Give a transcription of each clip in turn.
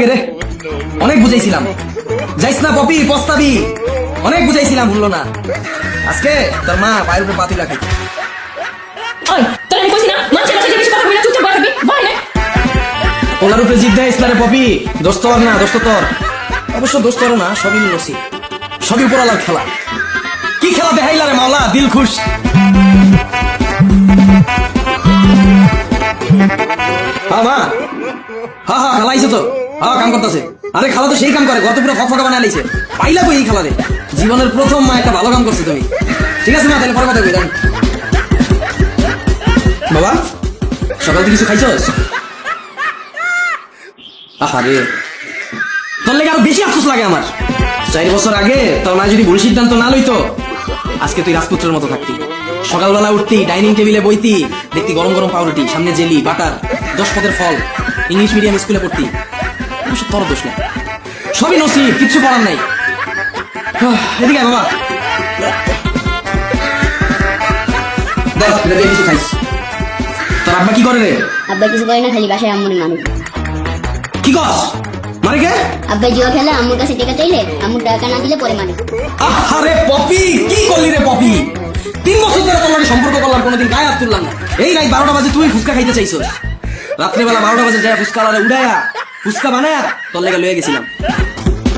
লাগে রে, অনেক বুঝাইছিলাম যাইস না পপি পস্তাবি, অনেক বুঝাইছিলাম ভুললো না। আজকে তোর মা পায়ের উপরে পাতি রাখে। ওনার উপরে জিদ দেয় ইসলারে পপি, দোস্ত আর না দোস্ত তোর, অবশ্য দোস্ত না, সবই নসিব, সবই উপরালার খেলা। কি খেলা দেখাইলা রে মাওলা, দিল খুশ। হ্যাঁ মা, হ্যাঁ হ্যাঁ খালা আইছে তো, হ্যাঁ কাম করতেছে। আরে খালা তো সেই কাম করে, গত পুরো ফকফকা বানায় লাইছে। পাইলা কই এই খালা রে, জীবনের প্রথম মা একটা ভালো কাম করছে তুমি। ঠিক আছে মা, তাহলে পরে কথা কই। বাবা সকাল থেকে কিছু খাইছস? আহারে তোর লেগে আরো বেশি আফসোস লাগে আমার। 4 বছর আগে তোর মা যদি ভুল সিদ্ধান্ত না লইতো, আজকে তুই রাজপুত্রের মতো থাকতি। সকালবেলা উঠতি, ডাইনিং টেবিলে বইতি, দেখতি গরম গরম পাউরুটি, সামনে জেলি বাটার, 10 পদের ফল, ইংলিশ মিডিয়াম স্কুলে পড়তি। অবশ্য তোর দোষ না, সবই নসিব, কিচ্ছু করার নাই। এদিকে আয় বাবা, দেখ কিছু খাইস। তোর আব্বা কি করে রে? আব্বা কিছু করে না, খালি বাসায় আম্মুর মানুষ। কি কস? মারে কে? আব্বা জুয়া খেলে আম্মুর কাছে টাকা চাইলে আম্মুর টাকা না দিলে পরে মানে। আরে পপি কি করলি রে পপি, 3 বছর ধরে তোমার সম্পর্ক করলাম, কোনোদিন গায়ে হাত তুললাম না। এই রাত 12টা বাজে তুই ফুচকা খাইতে চাইছো, রাত্রেবেলা 12টা বাজে যায় ফুচকা আলারে উড়াইয়া ফুচকা বানায়া তোর লেগে লয়ে গেছিলাম,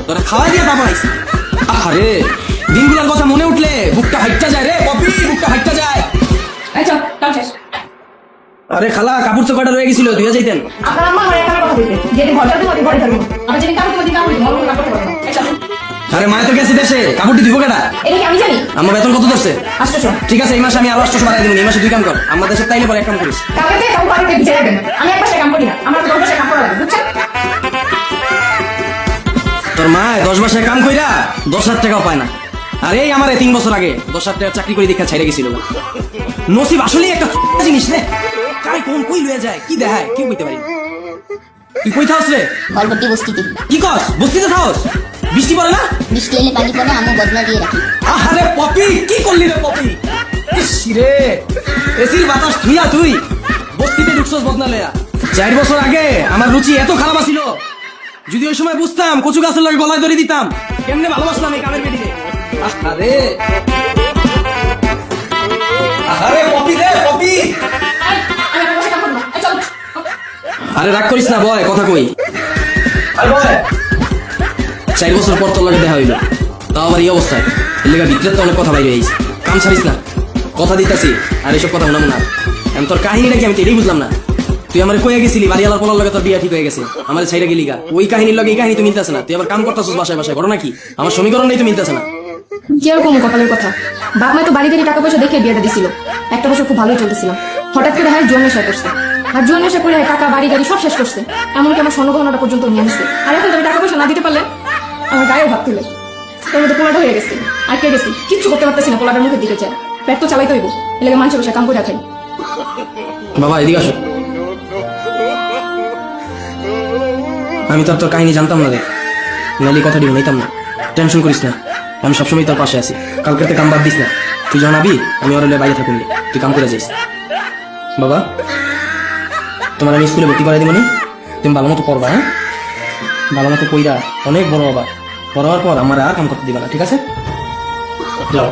তোরা খাওয়া দিয়ে বাবা আইস। আরে দিনগুলোর কথা মনে উঠলে বুকটা হাইটটা যায় রে পপি, বুকটা হাইটটা যায়। আরে খালা কাপড় তো কয়টা রয়ে গেছিল, ধুয়ে যাইতেন। আরে মায়ের তো গেছে দেশে, কাপড়টি ধুবো কেটা? আমার বেতন কত ধরছে? 800। ঠিক আছে এই মাসে আমি আরো 800 বাড়াই দেবো, এই মাসে 2 কাম কর, আমার দেশে তাইলে পরে 1 কাম করিস। তোর মা 10 মাসে কাম কইরা 10,000 টাকাও পায় না। আরে এই আমার 3 বছর আগে 10,000 টাকা চাকরি করে দেখা ছেড়ে গেছিল। নসিব আসলেই একটা জিনিস রে, কাই কোন কই লয়ে যায় কি দেখায় কেউ কইতে পারি। তুই কই থাকস রে? বলবটি বস্তিতে। কি কস? বস্তিতে থাকস? বৃষ্টি পড়ে না? বৃষ্টি এলে পানি পড়ে, আম্মু বদলা দিয়ে রাখি। আরে পপি কি করলি রে পপি, ইস রে এসির বাতাস থুইয়া তুই বস্তিতে ঢুকছস বদনা লয়া। 4 বছর আগে আমার রুচি এত খারাপ ছিল, যদি ওই সময় বুঝতাম কচু গাছের লগে গলায় ধরে দিতাম, কেমনে ভালোবাসলাম এই কামের বেটিকে। আরে আরে পপি রে পপি, আরে রাগ করিস না বয়, কথা কই। আরে বয় 4 বছর পর তোর লগে দেখা হইল, তাও আবার এই অবস্থায়, এর লেগে ভিতরে তো অনেক কথা বাইরে আইস। কাম ছাড়িস না, কথা দিতাছি, আর এসব কথা মনে না। আমি তোর কাহিনীটা কি আমি তো এটাই বুঝলাম না। তুই আমার কইয়া গেছিলি বাড়িওয়ালার পোলার লগে তোর বিয়া ঠিক হয়ে গেছে, আমার ছাইরা গেলি গা, ওই কাহিনীর লগে এই কাহিনী তো মিলতেছে না। তুই আবার কাম করতেছিস বাসায় বাসায়, ঘটনা কি? আমার সমীকরণ নেই তো মিলতেছে না। কিরকম কপালের কথা, বাপ মা তো বাড়িতে টাকা পয়সা দেখে বিয়েটা দিছিল, একটা বছর খুব ভালোই চলতেছিলাম। হঠাৎ করে হ্যাঁ জোয়ান নেশা করছে, আর জোয়ান নেশা করে টাকা বাড়ি গাড়ি সব শেষ করছে, এমনকি আমার স্বর্ণগহনাটা পর্যন্ত নিয়ে আসছে। আর এখন তুমি টাকা পয়সা না দিতে পারলে আমার গায়েও ভাব তুলে, তোর মধ্যে পোলাটা হয়ে গেছে, আর কে গেছি কিচ্ছু করতে পারতেছি না, পোলাটার মুখের দিকে যায়, পেট তো চালাইতে হইব, এলাকা মানুষের বসে কাম করে খাই। বাবা এদিকে আসো, আমি তো আর তোর কাহিনী জানতাম না রে, নাইলে কথাটি শুনাইতাম না। টেনশন করিস না, আমি সবসময় তোর পাশে আছি। কালকে কাম বাদ দিস না, তুই যখন আবি আমি ওর বাইরে থাকুন, তুই কাম করে যাইস। বাবা তোমার আমি স্কুলে ভর্তি করে দিব না, তুমি ভালো মতো পড়বা, হ্যাঁ ভালো মতো কইরা অনেক বড় হবা, বড় হওয়ার পর আমার আর কাম করতে দিবা না, ঠিক আছে? যাও।